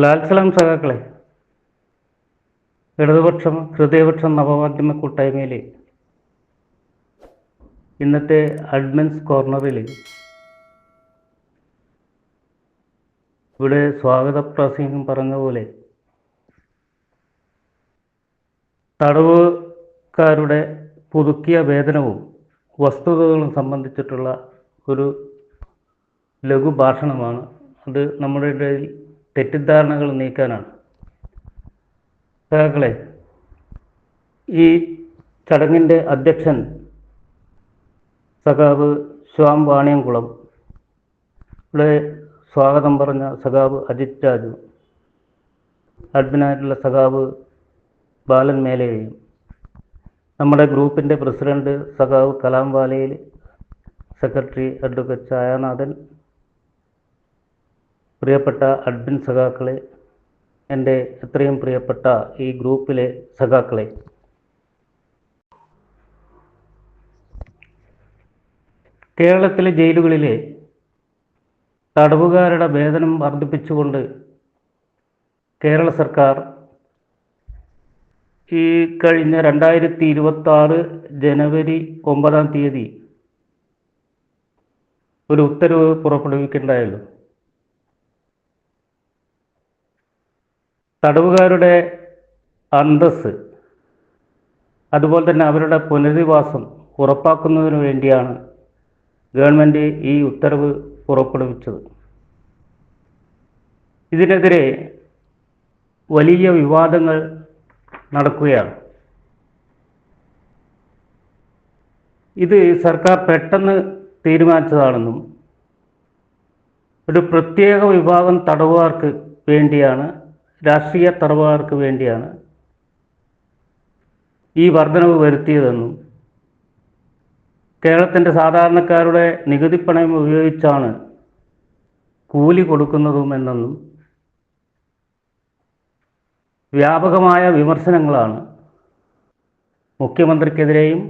ലാൽസലാം സഖാക്കളെ, ഇടതുപക്ഷം ഹൃദയപക്ഷം നവമാധ്യമ കൂട്ടായ്മയിൽ ഇന്നത്തെ അഡ്മിൻസ് കോർണറിൽ ഇവിടെ സ്വാഗത പ്രസംഗം പറഞ്ഞ പോലെ തടവുകാരുടെ പുതുക്കിയ വേതനവും വസ്തുതകളും സംബന്ധിച്ചിട്ടുള്ള ഒരു ലഘു ഭാഷണമാണ്. അത് നമ്മുടെ ഇടയിൽ തെറ്റിദ്ധാരണകൾ നീക്കാനാണ്. സഖാക്കളെ, ഈ ചടങ്ങിൻ്റെ അധ്യക്ഷൻ സഖാവ് ശ്യാം വാണിയംകുളം, ഇവിടെ സ്വാഗതം പറഞ്ഞ സഖാവ് അജിത് രാജു, അഡ്മിനായിട്ടുള്ള സഖാവ് ബാലൻ മേലയും, നമ്മുടെ ഗ്രൂപ്പിൻ്റെ പ്രസിഡന്റ് സഖാവ് കലാം വാലയിൽ, സെക്രട്ടറി അഡ്വക്കേറ്റ് ഛായാനാഥൻ, പ്രിയപ്പെട്ട അഡ്മിൻ സഖാക്കളെ, എൻ്റെ എത്രയും പ്രിയപ്പെട്ട ഈ ഗ്രൂപ്പിലെ സഖാക്കളെ, കേരളത്തിലെ ജയിലുകളിലെ തടവുകാരുടെ വേതനം വർദ്ധിപ്പിച്ചുകൊണ്ട് കേരള സർക്കാർ ഈ കഴിഞ്ഞ 2026 ജനുവരി 9 ഒരു ഉത്തരവ് പുറപ്പെടുവിക്കുകയുണ്ടായല്ലോ. തടവുകാരുടെ അന്തസ്സ്, അതുപോലെ തന്നെ അവരുടെ പുനരധിവാസം ഉറപ്പാക്കുന്നതിന് വേണ്ടിയാണ് ഗവൺമെൻറ് ഈ ഉത്തരവ് പുറപ്പെടുവിച്ചത്. ഇതിനെതിരെ വലിയ വിവാദങ്ങൾ നടക്കുകയാണ്. ഇത് സർക്കാർ പെട്ടെന്ന് തീരുമാനിച്ചതാണെന്നും ഒരു പ്രത്യേക വിഭാഗം തടവുകാർക്ക് വേണ്ടിയാണ്, രാഷ്ട്രീയ തടവുകാർക്ക് വേണ്ടിയാണ് ഈ വർധനവ് വരുത്തിയതെന്നും കേരളത്തിൻ്റെ സാധാരണക്കാരുടെ നികുതിപ്പണം ഉപയോഗിച്ചാണ് കൂലി കൊടുക്കുന്നതുമെന്നും വ്യാപകമായ വിമർശനങ്ങളാണ് മുഖ്യമന്ത്രിക്കെതിരെയും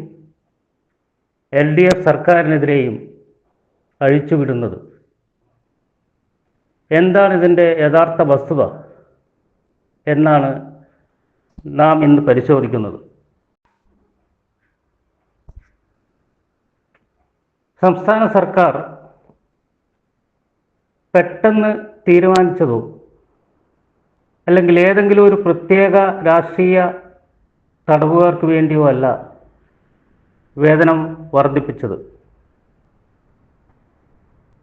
LDF സർക്കാരിനെതിരെയും അഴിച്ചുവിടുന്നത്. എന്താണ് ഇതിൻ്റെ യഥാർത്ഥ വസ്തുത എന്നാണ് നാം ഇന്ന് പരിശോധിക്കുന്നത്. സംസ്ഥാന സർക്കാർ പെട്ടെന്ന് തീരുമാനിച്ചതോ അല്ലെങ്കിൽ ഏതെങ്കിലും ഒരു പ്രത്യേക രാഷ്ട്രീയ തടവുകാർക്ക് വേണ്ടിയോ അല്ല വേതനം വർദ്ധിപ്പിച്ചത്.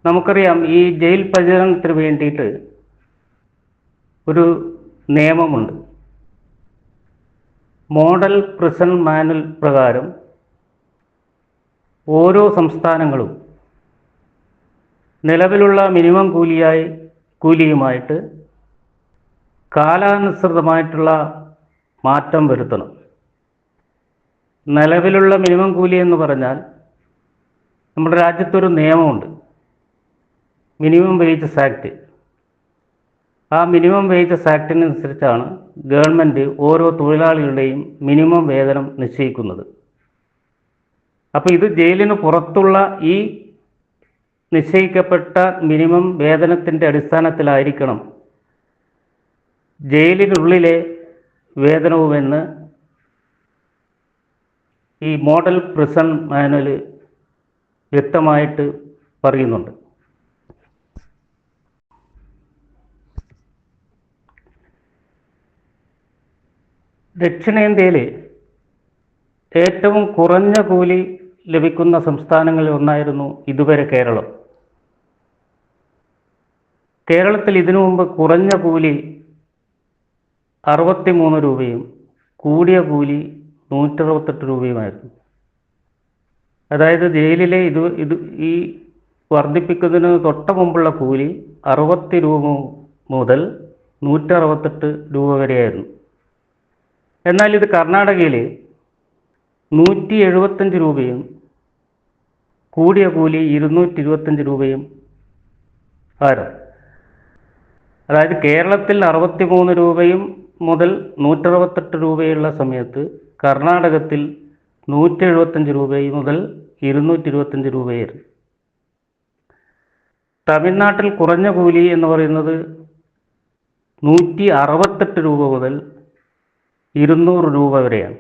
നമുക്കറിയാം, ഈ ജയിൽ പരിചരണത്തിന് വേണ്ടിയിട്ട് ഒരു നിയമമുണ്ട്. മോഡൽ പ്രിസൺ മാനുവൽ പ്രകാരം ഓരോ സംസ്ഥാനങ്ങളും നിലവിലുള്ള മിനിമം കൂലിയുമായിട്ട് കാലാനുസൃതമായിട്ടുള്ള മാറ്റം വരുത്തണം. നിലവിലുള്ള മിനിമം കൂലി എന്ന് പറഞ്ഞാൽ നമ്മുടെ രാജ്യത്തൊരു നിയമമുണ്ട്, മിനിമം വേജസ് ആക്ട്. ആ മിനിമം വേജസ് ആക്ടിനനുസരിച്ചാണ് ഗവൺമെൻറ് ഓരോ തൊഴിലാളികളുടെയും മിനിമം വേതനം നിശ്ചയിക്കുന്നത്. അപ്പോൾ ഇത് ജയിലിന് പുറത്തുള്ള ഈ നിശ്ചയിക്കപ്പെട്ട മിനിമം വേതനത്തിൻ്റെ അടിസ്ഥാനത്തിലായിരിക്കണം ജയിലിനുള്ളിലെ വേതനവുമെന്ന് ഈ മോഡൽ പ്രിസൺ മാനുവൽ വ്യക്തമായിട്ട് പറയുന്നുണ്ട്. ദക്ഷിണേന്ത്യയിൽ ഏറ്റവും കുറഞ്ഞ കൂലി ലഭിക്കുന്ന സംസ്ഥാനങ്ങളിൽ ഒന്നായിരുന്നു ഇതുവരെ കേരളം. കേരളത്തിൽ ഇതിനു മുമ്പ് കുറഞ്ഞ കൂലി 63 രൂപയും കൂടിയ കൂലി 168 രൂപയുമായിരുന്നു. അതായത് ജയിലിലെ ഈ വർദ്ധിപ്പിക്കുന്നതിന് തൊട്ട് മുമ്പുള്ള കൂലി 60 രൂപ മുതൽ 168 രൂപ വരെയായിരുന്നു. എന്നാൽ ഇത് കർണാടകയിൽ 175 രൂപയും കൂടിയ കൂലി 225 രൂപയും ആയിരുന്നു. അതായത് കേരളത്തിൽ 63 രൂപയും മുതൽ 168 രൂപയുള്ള സമയത്ത് കർണാടകത്തിൽ 175 രൂപ മുതൽ 225 രൂപയായിരുന്നു. തമിഴ്നാട്ടിൽ കുറഞ്ഞ കൂലി എന്ന് പറയുന്നത് 168 രൂപ മുതൽ 200 രൂപ വരെയാണ്.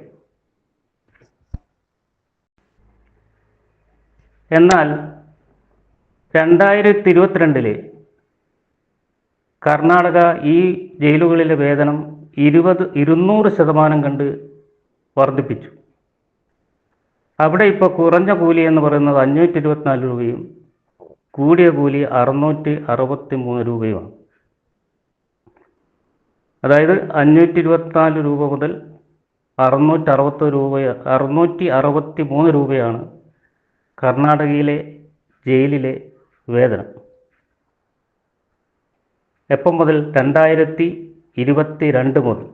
എന്നാൽ 2022 കർണാടക ഈ ജയിലുകളിലെ വേതനം 200% കണ്ട് വർദ്ധിപ്പിച്ചു. അവിടെ ഇപ്പോൾ കുറഞ്ഞ കൂലി എന്ന് പറയുന്നത് 524 രൂപയും കൂടിയ കൂലി 663 രൂപയുമാണ്. അതായത് 524 രൂപ മുതൽ 663 രൂപയാണ് കർണാടകയിലെ ജയിലിലെ വേതനം. എപ്പം മുതൽ? 2022 മുതൽ.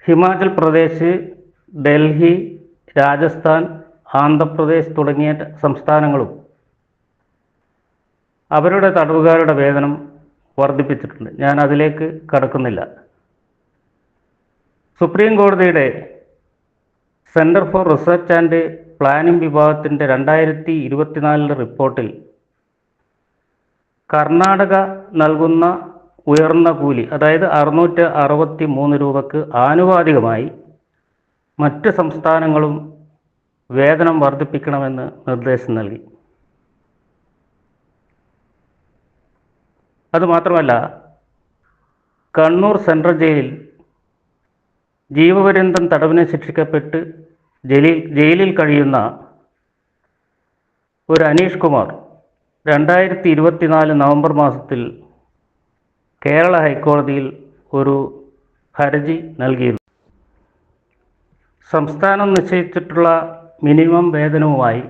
ഹിമാചൽ പ്രദേശ്, ഡൽഹി, രാജസ്ഥാൻ, ആന്ധ്രാപ്രദേശ് തുടങ്ങിയ സംസ്ഥാനങ്ങളും അവരുടെ തടവുകാരുടെ വേതനം വർദ്ധിപ്പിച്ചിട്ടുണ്ട്. ഞാൻ അതിലേക്ക് കടക്കുന്നില്ല. സുപ്രീം കോടതിയുടെ centre for research and planning വിഭാഗത്തിൻ്റെ 2024 റിപ്പോർട്ടിൽ കർണാടക നൽകുന്ന ഉയർന്ന കൂലി, അതായത് 663 രൂപക്ക് ആനുപാതികമായി മറ്റ് സംസ്ഥാനങ്ങളും വേതനം വർദ്ധിപ്പിക്കണമെന്ന് നിർദ്ദേശം നൽകി. അതുമാത്രമല്ല, കണ്ണൂർ സെൻട്രൽ ജയിലിൽ ജീവപര്യന്തം തടവിന് ശിക്ഷിക്കപ്പെട്ട് ജയിലിൽ കഴിയുന്ന ഒരു അനീഷ് കുമാർ 2024 നവംബർ മാസത്തിൽ കേരള ഹൈക്കോടതിയിൽ ഒരു ഹർജി നൽകിയിരുന്നു. സംസ്ഥാനം നിശ്ചയിച്ചിട്ടുള്ള മിനിമം വേതനവുമായി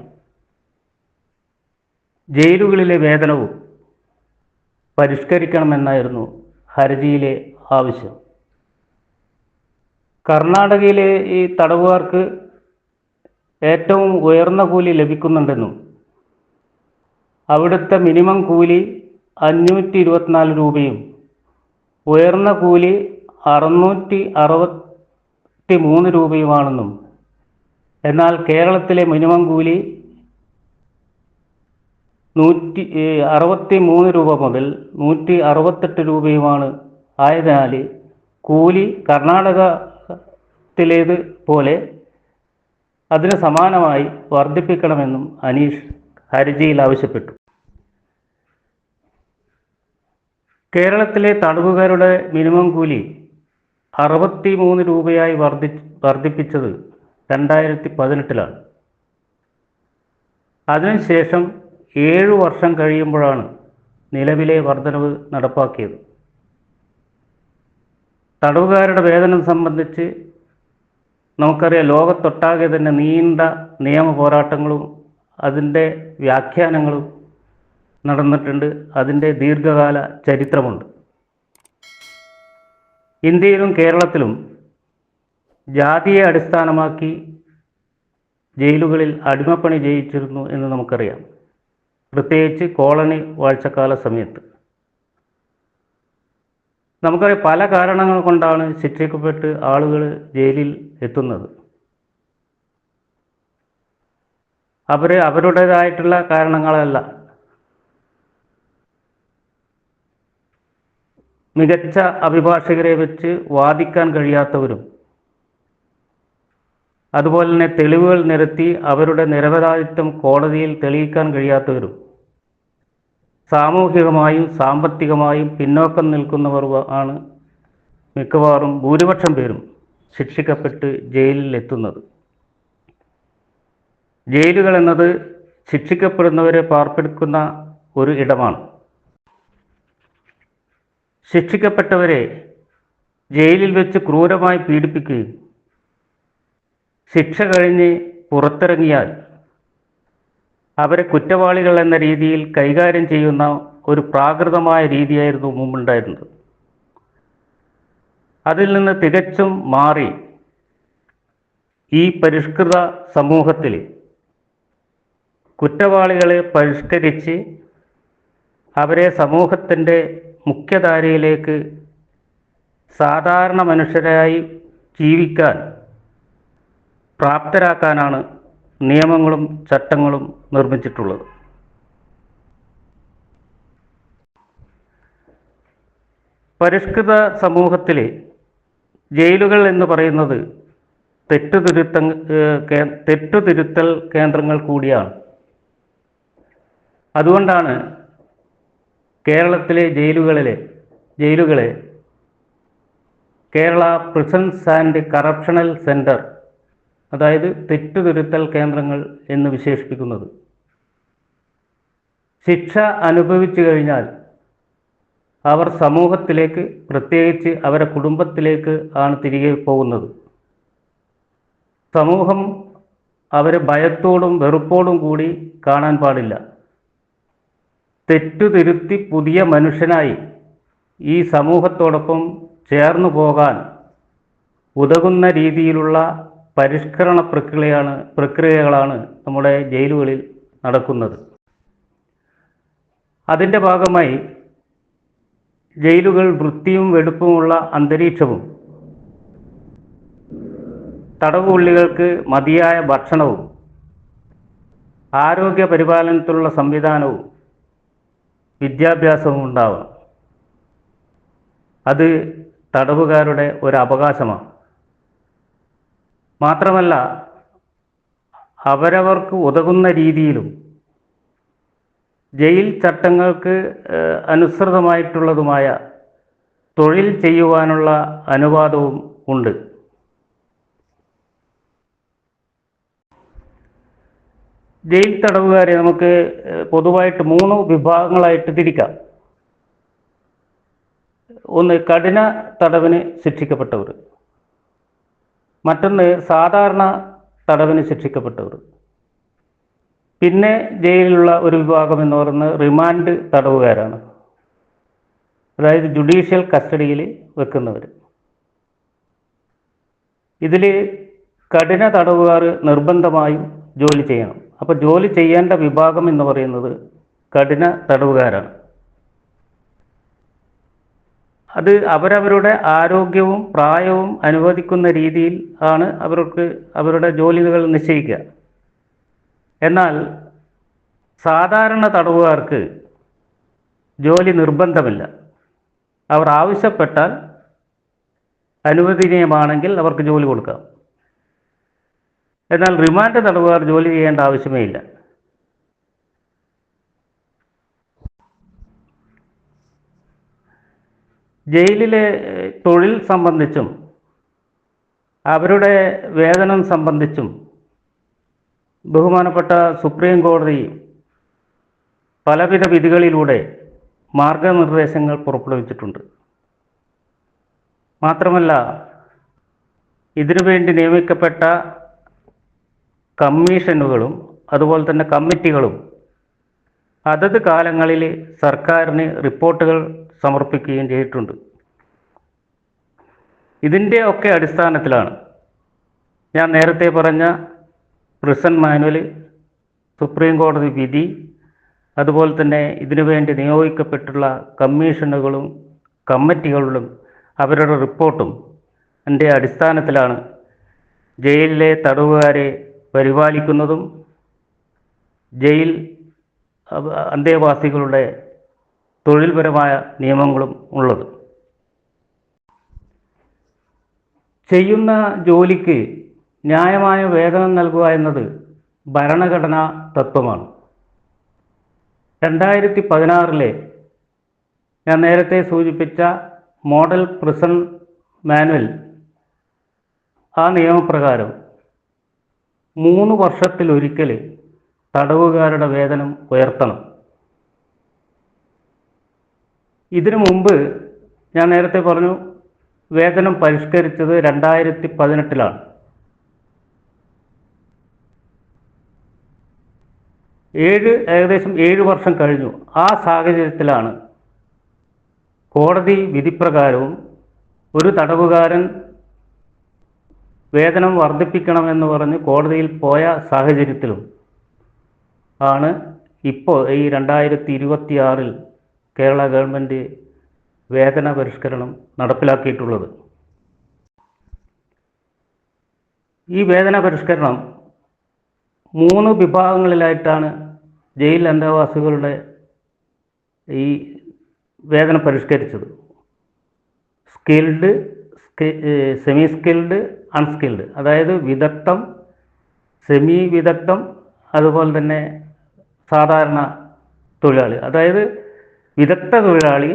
ജയിലുകളിലെ വേതനവും പരിഷ്കരിക്കണമെന്നായിരുന്നു ഹർജിയിലെ ആവശ്യം. കർണാടകയിലെ ഈ തടവുകാർക്ക് ഏറ്റവും ഉയർന്ന കൂലി ലഭിക്കുന്നുണ്ടെന്നും അവിടുത്തെ മിനിമം കൂലി 524 രൂപയും ഉയർന്ന കൂലി 663 രൂപയുമാണെന്നും, എന്നാൽ കേരളത്തിലെ മിനിമം കൂലി 163 രൂപ മുതൽ 168 രൂപയുമാണ്. ആയതിനാൽ കൂലി കർണാടകത്തിലേത് പോലെ അതിന് സമാനമായി വർദ്ധിപ്പിക്കണമെന്നും അനീഷ് ഹർജിയിൽ ആവശ്യപ്പെട്ടു. കേരളത്തിലെ തടവുകാരുടെ മിനിമം കൂലി 63 രൂപയായി വർദ്ധിപ്പിച്ചത് 2018 അതിനുശേഷം 7 വർഷം കഴിയുമ്പോഴാണ് നിലവിലെ വർധനവ് നടപ്പാക്കിയത്. തടവുകാരുടെ വേതനം സംബന്ധിച്ച് നമുക്കറിയാം, ലോകത്തൊട്ടാകെ തന്നെ നീണ്ട നിയമ പോരാട്ടങ്ങളും അതിൻ്റെ വ്യാഖ്യാനങ്ങളും നടന്നിട്ടുണ്ട്. അതിൻ്റെ ദീർഘകാല ചരിത്രമുണ്ട്. ഇന്ത്യയിലും കേരളത്തിലും ജാതിയെ അടിസ്ഥാനമാക്കി ജയിലുകളിൽ അടിമപ്പണി ചെയ്യിച്ചിരുന്നു എന്ന് നമുക്കറിയാം, പ്രത്യേകിച്ച് കോളനി വാഴ്ചക്കാല സമയത്ത്. നമുക്കറിയാം, പല കാരണങ്ങൾ കൊണ്ടാണ് ശിക്ഷിക്കപ്പെട്ട് ആളുകൾ ജയിലിൽ എത്തുന്നത്. അവരുടേതായിട്ടുള്ള കാരണങ്ങളല്ല. മികച്ച അഭിഭാഷകരെ വെച്ച് വാദിക്കാൻ കഴിയാത്തവരും, അതുപോലെ തന്നെ തെളിവുകൾ നിരത്തി അവരുടെ നിരപരാധിത്വം കോടതിയിൽ തെളിയിക്കാൻ കഴിയാത്തവരും, സാമൂഹികമായും സാമ്പത്തികമായും പിന്നോക്കം നിൽക്കുന്നവർ ആണ് മിക്കവാറും ഭൂരിപക്ഷം പേരും ശിക്ഷിക്കപ്പെട്ട് ജയിലിൽ എത്തുന്നത്. ജയിലുകൾ എന്നത് ശിക്ഷിക്കപ്പെടുന്നവരെ പാർപ്പിക്കുന്ന ഒരു ഇടമാണ്. ശിക്ഷിക്കപ്പെട്ടവരെ ജയിലിൽ വെച്ച് ക്രൂരമായി പീഡിപ്പിക്കുകയും ശിക്ഷ കഴിഞ്ഞ് പുറത്തിറങ്ങിയാൽ അവരെ കുറ്റവാളികൾ എന്ന രീതിയിൽ കൈകാര്യം ചെയ്യുന്ന ഒരു പ്രാകൃതമായ രീതിയായിരുന്നു മുമ്പുണ്ടായിരുന്നത്. അതിൽ നിന്ന് തികച്ചും മാറി ഈ പരിഷ്കൃത സമൂഹത്തിൽ കുറ്റവാളികളെ പരിഷ്കരിച്ച് അവരെ സമൂഹത്തിൻ്റെ മുഖ്യധാരയിലേക്ക് സാധാരണ മനുഷ്യരായി ജീവിക്കാൻ പ്രാപ്തരാക്കാനാണ് നിയമങ്ങളും ചട്ടങ്ങളും നിർമ്മിച്ചിട്ടുള്ളത്. പരിഷ്കൃത സമൂഹത്തിൽ ജയിലുകൾ എന്ന് പറയുന്നത് തെറ്റുതിരുത്തൽ കേന്ദ്രങ്ങൾ കൂടിയാണ്. അതുകൊണ്ടാണ് കേരളത്തിലെ ജയിലുകളെ കേരള പ്രിസൺസ് ആൻഡ് കറപ്ഷണൽ സെൻറ്റർ, അതായത് തെറ്റുതിരുത്തൽ കേന്ദ്രങ്ങൾ എന്ന് വിശേഷിപ്പിക്കുന്നത്. ശിക്ഷ അനുഭവിച്ചു കഴിഞ്ഞാൽ അവർ സമൂഹത്തിലേക്ക്, പ്രത്യേകിച്ച് അവരുടെ കുടുംബത്തിലേക്ക് ആണ് തിരികെ പോകുന്നത്. സമൂഹം അവരെ ഭയത്തോടും വെറുപ്പോടും കൂടി കാണാൻ പാടില്ല. തെറ്റുതിരുത്തി പുതിയ മനുഷ്യനായി ഈ സമൂഹത്തോടൊപ്പം ചേർന്നു പോകാൻ ഉതകുന്ന രീതിയിലുള്ള പരിഷ്കരണ പ്രക്രിയകളാണ് നമ്മുടെ ജയിലുകളിൽ നടക്കുന്നത്. അതിൻ്റെ ഭാഗമായി ജയിലുകൾ വൃത്തിയും വെടുപ്പുമുള്ള അന്തരീക്ഷവും, തടവുപുള്ളികൾക്ക് മതിയായ ഭക്ഷണവും, ആരോഗ്യ പരിപാലനത്തിലുള്ള സംവിധാനവും, വിദ്യാഭ്യാസവും ഉണ്ടാവണം. അത് തടവുകാരുടെ ഒരു അവകാശമാണ്. മാത്രമല്ല, അവരവർക്ക് ഉതകുന്ന രീതിയിലും ജയിൽ ചട്ടങ്ങൾക്ക് അനുസൃതമായിട്ടുള്ളതുമായ തൊഴിൽ ചെയ്യുവാനുള്ള അനുവാദവും ഉണ്ട്. ജയിൽ തടവുകാരെ നമുക്ക് പൊതുവായിട്ട് 3 വിഭാഗങ്ങളായിട്ട് തിരിക്കാം. ഒന്ന്, കഠിന തടവിന് ശിക്ഷിക്കപ്പെട്ടവർ. മറ്റൊന്ന്, സാധാരണ തടവിന് ശിക്ഷിക്കപ്പെട്ടവർ. പിന്നെ ജയിലിലുള്ള ഒരു വിഭാഗം എന്ന് പറയുന്നത് റിമാൻഡ് തടവുകാരാണ്, അതായത് ജുഡീഷ്യൽ കസ്റ്റഡിയിൽ വെക്കുന്നവർ. ഇതിൽ കഠിന തടവുകാർ നിർബന്ധമായും ജോലി ചെയ്യണം. അപ്പോൾ ജോലി ചെയ്യേണ്ട വിഭാഗം എന്ന് പറയുന്നത് കഠിന തടവുകാരാണ്. അത് അവരവരുടെ ആരോഗ്യവും പ്രായവും അനുവദിക്കുന്ന രീതിയിൽ ആണ് അവർക്ക് അവരുടെ ജോലികൾ നിശ്ചയിക്കുക. എന്നാൽ സാധാരണ തടവുകാർക്ക് ജോലി നിർബന്ധമില്ല. അവർ ആവശ്യപ്പെട്ടാൽ, അനുവദനീയമാണെങ്കിൽ അവർക്ക് ജോലി കൊടുക്കാം. എന്നാൽ റിമാൻഡ് തടവുകാർ ജോലി ചെയ്യേണ്ട ആവശ്യമേ ഇല്ല. ജയിലിലെ തൊഴിൽ സംബന്ധിച്ചും അവരുടെ വേതനം സംബന്ധിച്ചും ബഹുമാനപ്പെട്ട സുപ്രീം കോടതി പലവിധ വിധികളിലൂടെ മാർഗനിർദ്ദേശങ്ങൾ പുറപ്പെടുവിച്ചിട്ടുണ്ട്. മാത്രമല്ല, ഇതിനുവേണ്ടി നിയമിക്കപ്പെട്ട കമ്മീഷനുകളും അതുപോലെ തന്നെ കമ്മിറ്റികളും അതത് കാലങ്ങളിൽ സർക്കാരിന് റിപ്പോർട്ടുകൾ സമർപ്പിക്കുകയും ചെയ്തിട്ടുണ്ട്. ഇതിൻ്റെ ഒക്കെ അടിസ്ഥാനത്തിലാണ് ഞാൻ നേരത്തെ പറഞ്ഞ പ്രിസൺ മാനുവൽ, സുപ്രീം കോടതി വിധി, അതുപോലെ തന്നെ ഇതിനുവേണ്ടി നിയോഗിക്കപ്പെട്ടുള്ള കമ്മീഷനുകളും കമ്മിറ്റികളും അവരുടെ റിപ്പോർട്ടും അതിൻ്റെ അടിസ്ഥാനത്തിലാണ് ജയിലിലെ തടവുകാരെ പരിപാലിക്കുന്നതും ജയിൽ അന്തേവാസികളുടെ തൊഴിൽപരമായ നിയമങ്ങളും ഉള്ളത്. ചെയ്യുന്ന ജോലിക്ക് ന്യായമായ വേതനം നൽകുക എന്നത് ഭരണഘടനാ തത്വമാണ്. 2016 ഞാൻ നേരത്തെ സൂചിപ്പിച്ച മോഡൽ പ്രിസൺ മാനുവൽ, ആ നിയമപ്രകാരം 3 വർഷത്തിലൊരിക്കൽ തടവുകാരുടെ വേതനം ഉയർത്തണം. ഇതിനു മുമ്പ് ഞാൻ നേരത്തെ പറഞ്ഞു, വേതനം പരിഷ്കരിച്ചത് 2018 ഏകദേശം 7 വർഷം കഴിഞ്ഞു. ആ സാഹചര്യത്തിലാണ് കോടതി വിധിപ്രകാരവും ഒരു തടവുകാരൻ വേതനം വർദ്ധിപ്പിക്കണമെന്ന് പറഞ്ഞ് കോടതിയിൽ പോയ സാഹചര്യത്തിലും ആണ് ഇപ്പോൾ ഈ 2026 കേരള ഗവൺമെൻറ് വേതന പരിഷ്കരണം നടപ്പിലാക്കിയിട്ടുള്ളത്. ഈ വേതന പരിഷ്കരണം 3 വിഭാഗങ്ങളിലായിട്ടാണ് ജയിൽ അന്തേവാസികളുടെ ഈ വേതനം പരിഷ്കരിച്ചത്. Skilled, semi skilled, unskilled. അതായത് വിദഗ്ധം, സെമി വിദഗ്ധം, അതുപോലെ തന്നെ സാധാരണ തൊഴിലാളി. അതായത് വിദഗ്ധ തൊഴിലാളി,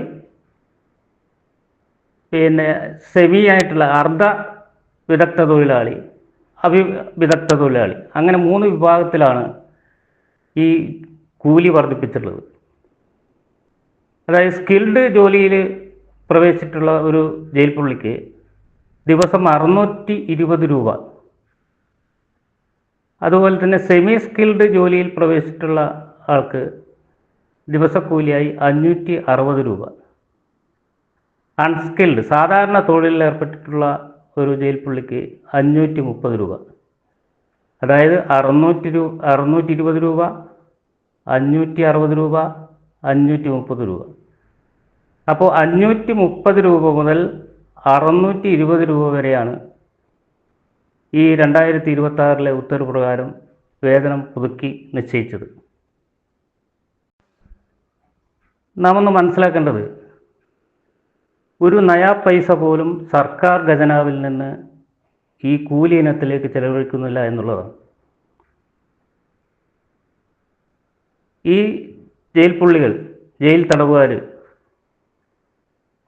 പിന്നെ സെമി ആയിട്ടുള്ള അർദ്ധ വിദഗ്ധ തൊഴിലാളി, വിദഗ്ധ തൊഴിലാളി, അങ്ങനെ 3 വിഭാഗത്തിലാണ് ഈ കൂലി വർദ്ധിപ്പിച്ചിട്ടുള്ളത്. അതായത് സ്കിൽഡ് ജോലിയിൽ പ്രവേശിച്ചിട്ടുള്ള ഒരു ജയിൽ പുള്ളിക്ക് ദിവസം 620 രൂപ. അതുപോലെ തന്നെ സെമി സ്കിൽഡ് ജോലിയിൽ പ്രവേശിച്ചിട്ടുള്ള ആൾക്ക് ദിവസക്കൂലിയായി 560 രൂപ. അൺസ്കിൽഡ് സാധാരണ തൊഴിലിൽ ഏർപ്പെട്ടിട്ടുള്ള ഒരു ജയിൽ പുള്ളിക്ക് 530 രൂപ. അതായത് 620 രൂപ, 560 രൂപ, 530 രൂപ. അപ്പോൾ 530 രൂപ മുതൽ 620 രൂപ വരെയാണ് ഈ 2026 ഉത്തരവ് പ്രകാരം വേതനം പുതുക്കി നിശ്ചയിച്ചത്. നാം ഒന്ന് മനസ്സിലാക്കേണ്ടത്, ഒരു നയാ പൈസ പോലും സർക്കാർ ഖജനാവിൽ നിന്ന് ഈ കൂലി ഇനത്തിലേക്ക് ചെലവഴിക്കുന്നില്ല എന്നുള്ളതാണ്. ഈ ജയിൽ പുള്ളികൾ, ജയിൽ തടവുകാർ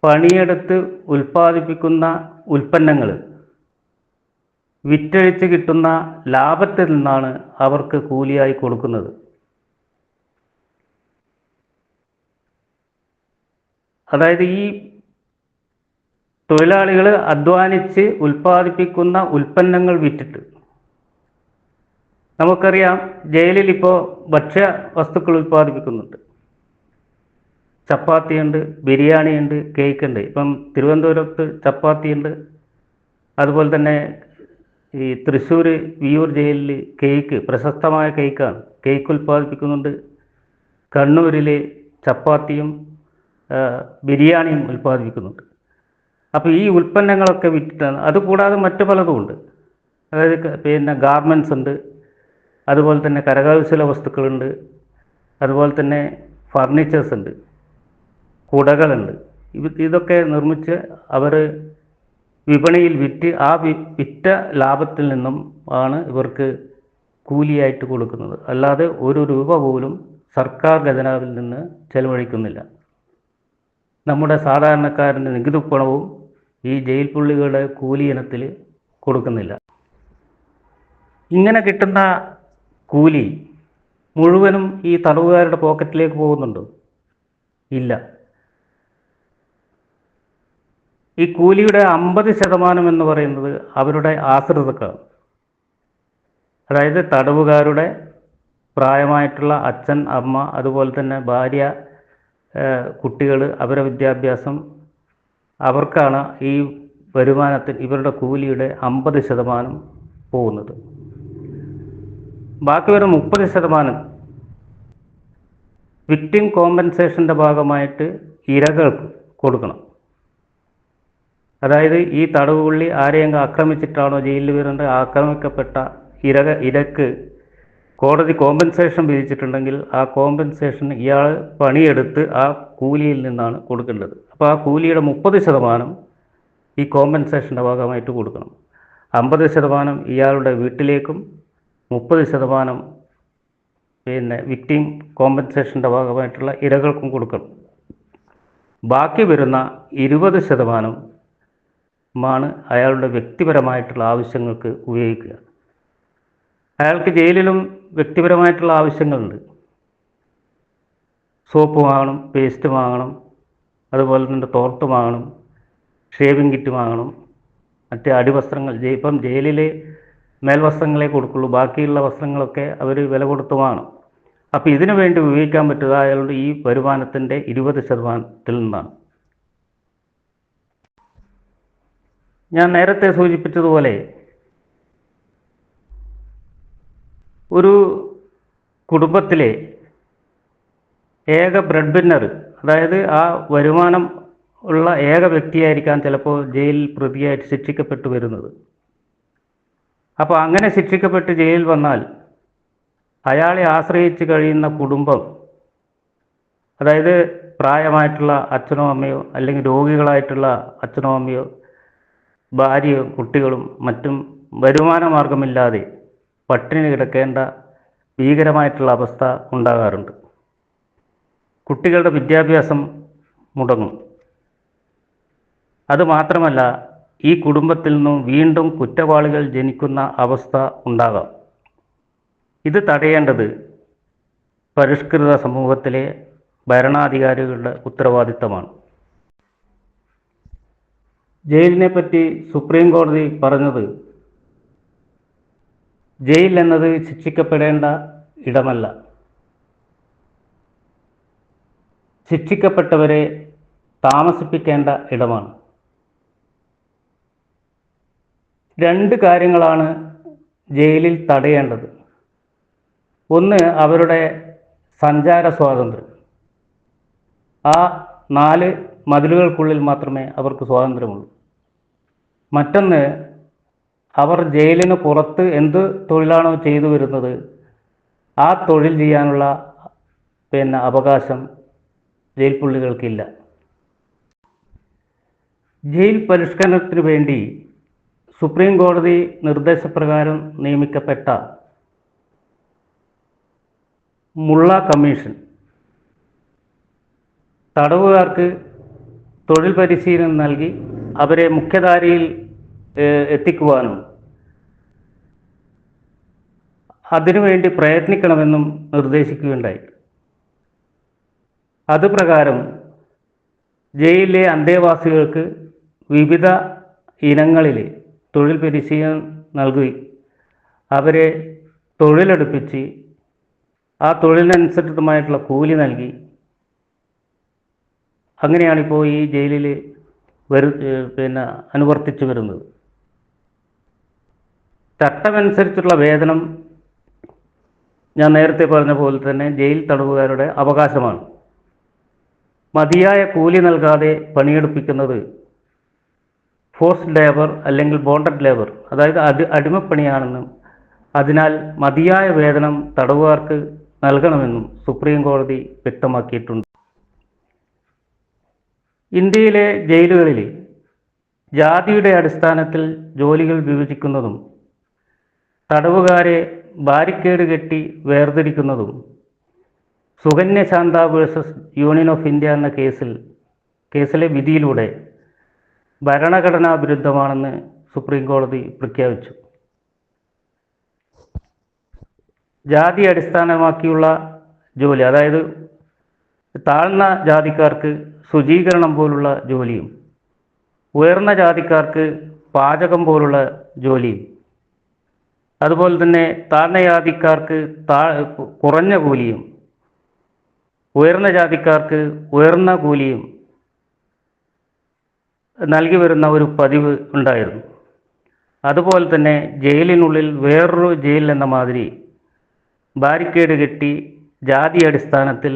പണിയെടുത്ത് ഉൽപ്പാദിപ്പിക്കുന്ന ഉൽപ്പന്നങ്ങൾ വിറ്റഴിച്ച് കിട്ടുന്ന ലാഭത്തിൽ നിന്നാണ് അവർക്ക് കൂലിയായി കൊടുക്കുന്നത്. അതായത് ഈ തൊഴിലാളികൾ അധ്വാനിച്ച് ഉൽപ്പാദിപ്പിക്കുന്ന ഉൽപ്പന്നങ്ങൾ വിറ്റിട്ട്, നമുക്കറിയാം ജയിലിൽ ഇപ്പോൾ ഭക്ഷ്യ വസ്തുക്കൾ ഉൽപ്പാദിപ്പിക്കുന്നുണ്ട്. ചപ്പാത്തിയുണ്ട്, ബിരിയാണിയുണ്ട്, കേക്കുണ്ട്. ഇപ്പം തിരുവനന്തപുരത്ത് ചപ്പാത്തിയുണ്ട്. അതുപോലെ തന്നെ ഈ തൃശ്ശൂർ വിയൂർ ജയിലിൽ കേക്ക്, പ്രശസ്തമായ കേക്കാണ്, കേക്ക് ഉൽപ്പാദിപ്പിക്കുന്നുണ്ട്. കണ്ണൂരിൽ ചപ്പാത്തിയും ബിരിയാണിയും ഉൽപ്പാദിപ്പിക്കുന്നുണ്ട്. അപ്പോൾ ഈ ഉൽപ്പന്നങ്ങളൊക്കെ വിറ്റിട്ടാണ്. അതുകൂടാതെ മറ്റു പലതുമുണ്ട്. അതായത് പിന്നെ ഗാർമെൻറ്റ്സ് ഉണ്ട്, അതുപോലെ തന്നെ കരകൗശല വസ്തുക്കളുണ്ട്, അതുപോലെ തന്നെ ഫർണിച്ചേഴ്സ് ഉണ്ട്, കുടകളുണ്ട്. ഇതൊക്കെ നിർമ്മിച്ച് അവർ വിപണിയിൽ വിറ്റ് ആ വിറ്റ ലാഭത്തിൽ നിന്നും ആണ് ഇവർക്ക് കൂലിയായിട്ട് കൊടുക്കുന്നത്. അല്ലാതെ 1 രൂപ പോലും സർക്കാർ ഖജനാവിൽ നിന്ന് ചെലവഴിക്കുന്നില്ല. നമ്മുടെ സാധാരണക്കാരൻ്റെ നികുതി പണവും ഈ ജയിൽ പുള്ളികളുടെ കൂലി ഇനത്തിൽ കൊടുക്കുന്നില്ല. ഇങ്ങനെ കിട്ടുന്ന കൂലി മുഴുവനും ഈ തടവുകാരുടെ പോക്കറ്റിലേക്ക് പോകുന്നുണ്ടോ? ഇല്ല. ഈ കൂലിയുടെ 50% എന്ന് പറയുന്നത് അവരുടെ ആശ്രിതർക്കാണ്. അതായത് തടവുകാരുടെ പ്രായമായിട്ടുള്ള അച്ഛൻ, അമ്മ, അതുപോലെ തന്നെ ഭാര്യ, കുട്ടികൾ, അവരുടെ വിദ്യാഭ്യാസം, അവർക്കാണ് ഈ വരുമാനത്തിൽ ഇവരുടെ കൂലിയുടെ 50% പോകുന്നത്. ബാക്കി വരുന്ന 30% വിക്ടിം കോമ്പൻസേഷൻ്റെ ഭാഗമായിട്ട് ഇരകൾക്ക് കൊടുക്കണം. അതായത് ഈ തടവുപുള്ളി ആരെയെങ്കിലും ആക്രമിച്ചിട്ടാണോ ജയിലിൽ വരുന്നത്, ആക്രമിക്കപ്പെട്ട ഇരക്ക് കോടതി കോമ്പൻസേഷൻ വിധിച്ചിട്ടുണ്ടെങ്കിൽ ആ കോമ്പൻസേഷൻ ഇയാൾ പണിയെടുത്ത് ആ കൂലിയിൽ നിന്നാണ് കൊടുക്കേണ്ടത്. അപ്പോൾ ആ കൂലിയുടെ 30% ഈ കോമ്പൻസേഷൻ്റെ ഭാഗമായിട്ട് കൊടുക്കണം. 50% ഇയാളുടെ വീട്ടിലേക്കും 30% പിന്നെ വിക്ടിം കോമ്പൻസേഷൻ്റെ ഭാഗമായിട്ടുള്ള ഇരകൾക്കും കൊടുക്കണം. ബാക്കി വരുന്ന 20% മാണ് അയാളുടെ വ്യക്തിപരമായിട്ടുള്ള ആവശ്യങ്ങൾക്ക് ഉപയോഗിക്കുക. അയാൾക്ക് ജയിലിലും വ്യക്തിപരമായിട്ടുള്ള ആവശ്യങ്ങളുണ്ട്. സോപ്പ് വാങ്ങണം, പേസ്റ്റ് വാങ്ങണം, അതുപോലെ തന്നെ തോർത്ത് വാങ്ങണം, ഷേവിങ് കിറ്റ് വാങ്ങണം, മറ്റ് അടിവസ്ത്രങ്ങൾ. ഇപ്പം ജയിലിൽ മേൽവസ്ത്രങ്ങളെ കൊടുക്കുള്ളൂ, ബാക്കിയുള്ള വസ്ത്രങ്ങളൊക്കെ അവർ വില കൊടുത്ത് വാങ്ങണം. അപ്പോൾ ഇതിനു വേണ്ടി ഉപയോഗിക്കാൻ പറ്റുക അയാളുടെ ഈ വരുമാനത്തിൻ്റെ 20%-ൽ നിന്നാണ്. ഞാൻ നേരത്തെ സൂചിപ്പിച്ചതുപോലെ ഒരു കുടുംബത്തിലെ ഏക ബ്രെഡ് വിന്നർ, അതായത് ആ വരുമാനം ഉള്ള ഏക വ്യക്തിയായിരിക്കാം ചിലപ്പോൾ ജയിലിൽ പ്രതിയായിട്ട് ശിക്ഷിക്കപ്പെട്ടു വരുന്നത്. അപ്പോൾ അങ്ങനെ ശിക്ഷിക്കപ്പെട്ട് ജയിലിൽ വന്നാൽ അയാളെ ആശ്രയിച്ച് കഴിയുന്ന കുടുംബം അതായത് പ്രായമായിട്ടുള്ള അച്ഛനോ അമ്മയോ അല്ലെങ്കിൽ രോഗികളായിട്ടുള്ള അച്ഛനോ അമ്മയോ ഭാര്യയോ കുട്ടികളും മറ്റും വരുമാന മാർഗമില്ലാതെ പട്ടിണി കിടക്കേണ്ട ഭീകരമായിട്ടുള്ള അവസ്ഥ ഉണ്ടാകാറുണ്ട്. കുട്ടികളുടെ വിദ്യാഭ്യാസം മുടങ്ങും. അതുമാത്രമല്ല, ഈ കുടുംബത്തിൽ നിന്നും വീണ്ടും കുറ്റവാളികൾ ജനിക്കുന്ന അവസ്ഥ ഉണ്ടാകാം. ഇത് തടയേണ്ടത് പരിഷ്കൃത സമൂഹത്തിലെ ഭരണാധികാരികളുടെ ഉത്തരവാദിത്തമാണ്. ജയിലിനെ പറ്റി സുപ്രീം കോടതി പറഞ്ഞത്, ജയിൽ എന്നത് ശിക്ഷിക്കപ്പെടേണ്ട ഇടമല്ല, ശിക്ഷിക്കപ്പെട്ടവരെ താമസിപ്പിക്കേണ്ട ഇടമാണ്. രണ്ട് കാര്യങ്ങളാണ് ജയിലിൽ തടയേണ്ടത്. ഒന്ന്, അവരുടെ സഞ്ചാര സ്വാതന്ത്ര്യം. ആ 4 മതിലുകൾക്കുള്ളിൽ മാത്രമേ അവർക്ക് സ്വാതന്ത്ര്യമുള്ളൂ. മറ്റൊന്ന്, അവർ ജയിലിന് പുറത്ത് എന്ത് തൊഴിലാണോ ചെയ്തു വരുന്നത് ആ തൊഴിൽ ചെയ്യാനുള്ള അവകാശം ജയിൽ പുള്ളികൾക്കില്ല. ജയിൽ പരിഷ്കരണത്തിന് വേണ്ടി സുപ്രീം കോടതി നിർദ്ദേശപ്രകാരം നിയമിക്കപ്പെട്ട മുള്ള കമ്മീഷൻ തടവുകാർക്ക് തൊഴിൽ പരിശീലനം നൽകി അവരെ മുഖ്യധാരയിൽ എത്തിക്കുവാനും അതിനുവേണ്ടി പ്രയത്നിക്കണമെന്നും നിർദ്ദേശിക്കുകയുണ്ടായി. അതുപ്രകാരം ജയിലിലെ അന്തേവാസികൾക്ക് വിവിധ ഇനങ്ങളിൽ തൊഴിൽ പരിശീലനം നൽകി അവരെ തൊഴിലെടുപ്പിച്ച് ആ തൊഴിലിനനുസൃതമായിട്ടുള്ള കൂലി നൽകി, അങ്ങനെയാണിപ്പോൾ ഈ ജയിലിൽ അനുവർത്തിച്ചു വരുന്നത്. ചട്ടമനുസരിച്ചുള്ള വേതനം ഞാൻ നേരത്തെ പറഞ്ഞ പോലെ തന്നെ ജയിൽ തടവുകാരുടെ അവകാശമാണ്. മതിയായ കൂലി നൽകാതെ പണിയെടുപ്പിക്കുന്നത് ഫോഴ്സ്ഡ് ലേബർ അല്ലെങ്കിൽ ബോണ്ടഡ് ലേബർ, അതായത് അടിമപ്പണിയാണെന്നും അതിനാൽ മതിയായ വേതനം തടവുകാർക്ക് നൽകണമെന്നും സുപ്രീം കോടതി വ്യക്തമാക്കിയിട്ടുണ്ട്. ഇന്ത്യയിലെ ജയിലുകളിൽ ജാതിയുടെ അടിസ്ഥാനത്തിൽ ജോലികൾ വിഭജിക്കുന്നതും തടവുകാരെ ബാരിക്കേഡ് കെട്ടി വേർതിരിക്കുന്നതും Sukanya Shanta versus Union of India എന്ന കേസിലെ വിധിയിലൂടെ ഭരണഘടനാ വിരുദ്ധമാണെന്ന് സുപ്രീം കോടതി പ്രഖ്യാപിച്ചു. ജാതി അടിസ്ഥാനമാക്കിയുള്ള ജോലി, അതായത് താഴ്ന്ന ജാതിക്കാർക്ക് ശുചീകരണം പോലുള്ള ജോലിയും ഉയർന്ന ജാതിക്കാർക്ക് പാചകം പോലുള്ള ജോലിയും, അതുപോലെ തന്നെ താഴ്ന്ന ജാതിക്കാർക്ക് കുറഞ്ഞ കൂലിയും ഉയർന്ന ജാതിക്കാർക്ക് ഉയർന്ന കൂലിയും നൽകി വരുന്ന ഒരു പതിവ് ഉണ്ടായിരുന്നു. അതുപോലെ തന്നെ ജയിലിനുള്ളിൽ വേറൊരു ജയിൽ എന്ന മാതിരി ബാരിക്കേഡ് കെട്ടി ജാതി അടിസ്ഥാനത്തിൽ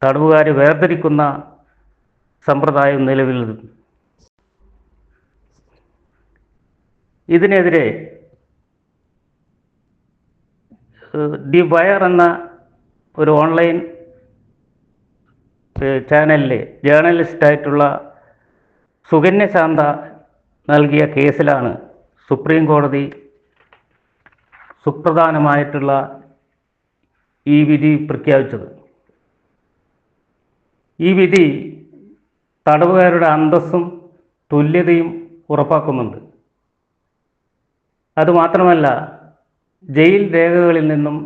തടവുകാരെ വേർതിരിക്കുന്ന സമ്പ്രദായം നിലവിൽ. ഇതിനെതിരെ ദി വയർ എന്ന ഒരു ഓൺലൈൻ ചാനലിലെ ജേർണലിസ്റ്റായിട്ടുള്ള സുകന്യ ശാന്ത നൽകിയ കേസിലാണ് സുപ്രീം കോടതി സുപ്രധാനമായിട്ടുള്ള ഈ വിധി പ്രഖ്യാപിച്ചത്. ഈ വിധി തടവുകാരുടെ അന്തസ്സും തുല്യതയും ഉറപ്പാക്കുന്നുണ്ട്. അതുമാത്രമല്ല, ജയിൽ രേഖകളിൽ നിന്നും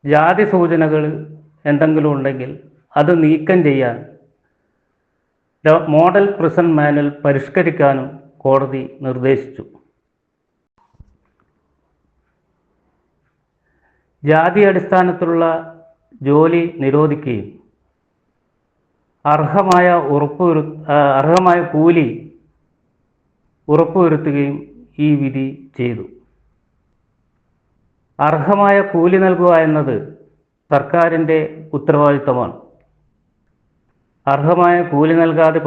ജാതി സൂചനകൾ എന്തെങ്കിലും ഉണ്ടെങ്കിൽ അത് നീക്കം ചെയ്യാൻ മോഡൽ പ്രിസൺ മാനുവൽ പരിഷ്കരിക്കാനും കോടതി നിർദ്ദേശിച്ചു. ജാതി അടിസ്ഥാനത്തിലുള്ള ജോലി നിരോധിക്കുകയും അർഹമായ കൂലി ഉറപ്പുവരുത്തുകയും ഈ വിധി ചെയ്തു. അർഹമായ കൂലി നൽകുക എന്നത് സർക്കാരിൻ്റെ ഉത്തരവാദിത്തമാണ്. അർഹമായ കൂലി നൽകാതെ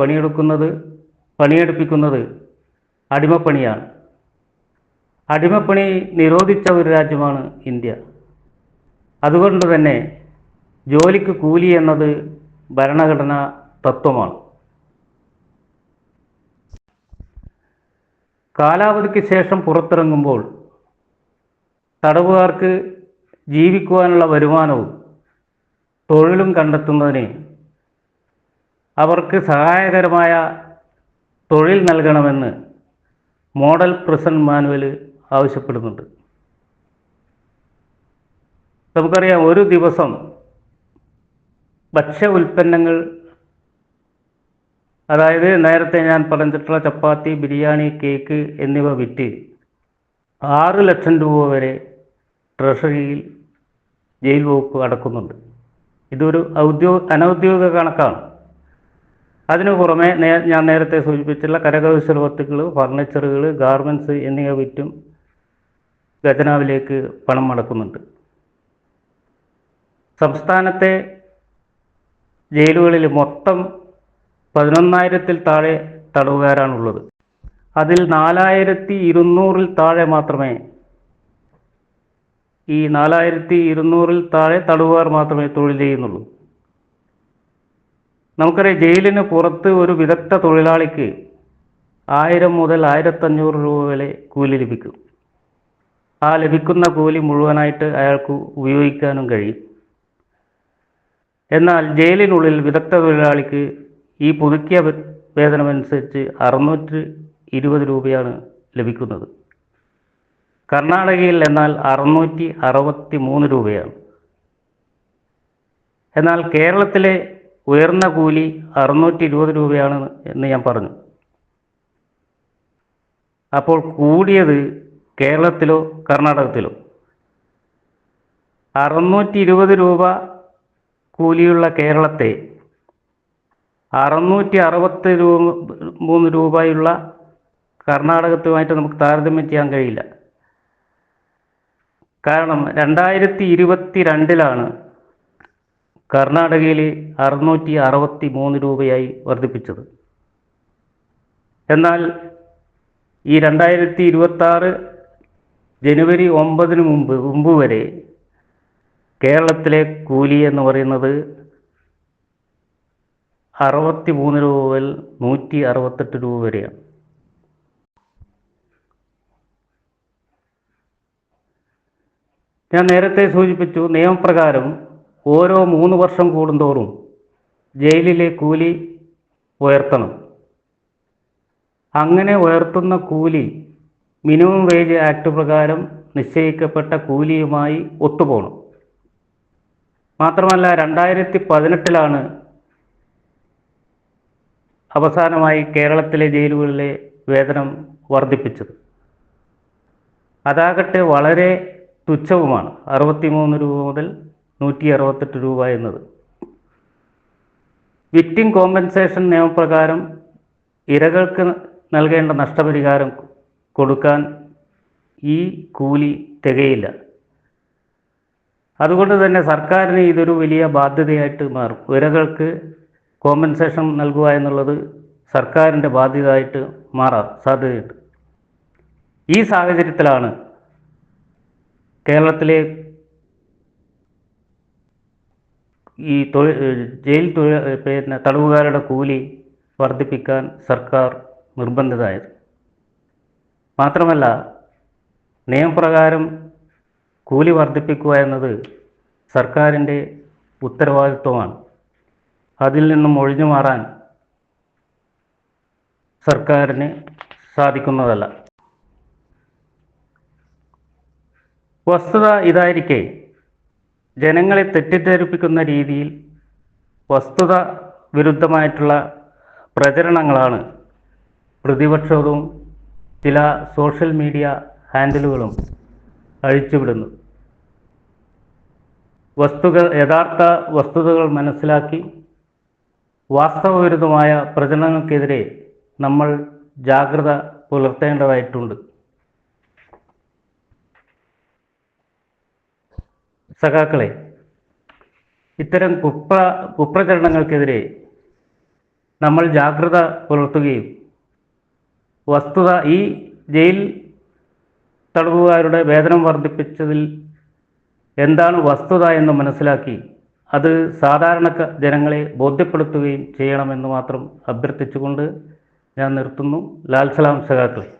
പണിയെടുപ്പിക്കുന്നത് അടിമപ്പണിയാണ്. അടിമപ്പണി നിരോധിച്ച ഒരു രാജ്യമാണ് ഇന്ത്യ. അതുകൊണ്ട് തന്നെ ജോലിക്ക് കൂലി എന്നത് ഭരണഘടനാ തത്വമാണ്. കാലാവധിക്ക് ശേഷം പുറത്തിറങ്ങുമ്പോൾ തടവുകാർക്ക് ജീവിക്കുവാനുള്ള വരുമാനവും തൊഴിലും കണ്ടെത്തുന്നതിന് അവർക്ക് സഹായകരമായ തൊഴിൽ നൽകണമെന്ന് മോഡൽ പ്രിസൺ മാനുവൽ ആവശ്യപ്പെടുന്നുണ്ട്. നമുക്കറിയാം, ഒരു ദിവസം ഭക്ഷ്യ ഉൽപ്പന്നങ്ങൾ, അതായത് നേരത്തെ ഞാൻ പറഞ്ഞിട്ടുള്ള ചപ്പാത്തി, ബിരിയാണി, കേക്ക് എന്നിവ വിറ്റ് 6 ലക്ഷം രൂപ വരെ ട്രഷറിയിൽ ജയിൽ വകുപ്പ് അടക്കുന്നുണ്ട്. ഇതൊരു അനൗദ്യോഗിക കണക്കാണ്. അതിനു പുറമെ ഞാൻ നേരത്തെ സൂചിപ്പിച്ചുള്ള കരകൗശല വസ്തുക്കൾ, ഫർണിച്ചറുകൾ, ഗാർമെൻറ്റ്സ് എന്നിവ വിറ്റും ഖജനാവിലേക്ക് പണം അടക്കുന്നുണ്ട്. സംസ്ഥാനത്തെ ജയിലുകളിൽ മൊത്തം 11,000-ൽ താഴെ തടവുകാരാണുള്ളത്. അതിൽ 4,200-ൽ താഴെ മാത്രമേ ഈ 4,200-ൽ താഴെ തടവുകാർ മാത്രമേ തൊഴിൽ ചെയ്യുന്നുള്ളൂ. നമുക്കറിയാം, ജയിലിന് പുറത്ത് ഒരു വിദഗ്ധ തൊഴിലാളിക്ക് 1000 മുതൽ 1,500 രൂപ വരെ കൂലി ലഭിക്കും. ആ ലഭിക്കുന്ന കൂലി മുഴുവനായിട്ട് അയാൾക്ക് ഉപയോഗിക്കാനും കഴിയും. എന്നാൽ ജയിലിനുള്ളിൽ വിദഗ്ധ തൊഴിലാളിക്ക് ഈ പുതുക്കിയ വേതനമനുസരിച്ച് 620 രൂപയാണ് ലഭിക്കുന്നത്. കർണാടകയിൽ എന്നാൽ 663 രൂപയാണ്. എന്നാൽ കേരളത്തിലെ ഉയർന്ന കൂലി 620 രൂപയാണ് എന്ന് ഞാൻ പറഞ്ഞു. അപ്പോൾ കൂടിയത് കേരളത്തിലോ കർണാടകത്തിലോ? 620 രൂപ കൂലിയുള്ള കേരളത്തെ 663 രൂപയുള്ള കർണാടകത്തുമായിട്ട് നമുക്ക് താരതമ്യം ചെയ്യാൻ കഴിയില്ല. കാരണം 2022-ലാണ് കർണാടകയിൽ 663 രൂപയായി വർദ്ധിപ്പിച്ചത്. എന്നാൽ ഈ 2026 ജനുവരി 9-ന് മുമ്പ് വരെ കേരളത്തിലെ കൂലി എന്ന് പറയുന്നത് 63 രൂപ മുതൽ 168 രൂപ വരെയാണ്. ഞാൻ നേരത്തെ സൂചിപ്പിച്ചു, നിയമപ്രകാരം ഓരോ 3 വർഷം കൂടുന്തോറും ജയിലിലെ കൂലി ഉയർത്തണം. അങ്ങനെ ഉയർത്തുന്ന കൂലി മിനിമം വേജ് ആക്ട് പ്രകാരം നിശ്ചയിക്കപ്പെട്ട കൂലിയുമായി ഒത്തുപോകണം. മാത്രമല്ല, 2018-ലാണ് അവസാനമായി കേരളത്തിലെ ജയിലുകളിലെ വേതനം വർദ്ധിപ്പിച്ചത്. അതാകട്ടെ വളരെ തുച്ഛവുമാണ്, 63 രൂപ മുതൽ 168 രൂപ എന്നത്. വിക്ടിം കോമ്പൻസേഷൻ നിയമപ്രകാരം ഇരകൾക്ക് നൽകേണ്ട നഷ്ടപരിഹാരം കൊടുക്കാൻ ഈ കൂലി തികയില്ല. അതുകൊണ്ട് തന്നെ സർക്കാരിന് ഇതൊരു വലിയ ബാധ്യതയായിട്ട് മാറും. ഇരകൾക്ക് കോമ്പൻസേഷൻ നൽകുക എന്നുള്ളത് സർക്കാരിൻ്റെ ബാധ്യതയായിട്ട് മാറാൻ സാധ്യതയുണ്ട്. ഈ സാഹചര്യത്തിലാണ് കേരളത്തിലെ ഈ ജയിൽ തടവുകാരുടെ കൂലി വർദ്ധിപ്പിക്കാൻ സർക്കാർ നിർബന്ധിതമായത്. മാത്രമല്ല, നിയമപ്രകാരം കൂലി വർദ്ധിപ്പിക്കുക എന്നത് സർക്കാരിൻ്റെ ഉത്തരവാദിത്വമാണ്. അതിൽ നിന്നും ഒഴിഞ്ഞു മാറാൻ സർക്കാരിന് സാധിക്കുന്നതല്ല. വസ്തുത ഇതായിരിക്കെ ജനങ്ങളെ തെറ്റിദ്ധരിപ്പിക്കുന്ന രീതിയിൽ വസ്തുത വിരുദ്ധമായിട്ടുള്ള പ്രചരണങ്ങളാണ് പ്രതിപക്ഷവും ചില സോഷ്യൽ മീഡിയ ഹാൻഡിലുകളും അഴിച്ചുവിടുന്നു. യഥാർത്ഥ വസ്തുതകൾ മനസ്സിലാക്കി വാസ്തവവിരുദ്ധമായ പ്രചരണങ്ങൾക്കെതിരെ നമ്മൾ ജാഗ്രത പുലർത്തേണ്ടതായിട്ടുണ്ട്. സഖാക്കളെ, ഇത്തരം കുപ്രചരണങ്ങൾക്കെതിരെ നമ്മൾ ജാഗ്രത പുലർത്തുകയും വസ്തുത, ഈ ജയിൽ തടവുകാരുടെ വേതനം വർദ്ധിപ്പിച്ചതിൽ എന്താണ് വസ്തുത എന്ന് മനസ്സിലാക്കി അത് സാധാരണ ജനങ്ങളെ ബോധ്യപ്പെടുത്തുകയും ചെയ്യണമെന്ന് മാത്രം അഭ്യർത്ഥിച്ചുകൊണ്ട് ഞാൻ നിർത്തുന്നു. ലാൽ സലാം സഖാക്കളെ.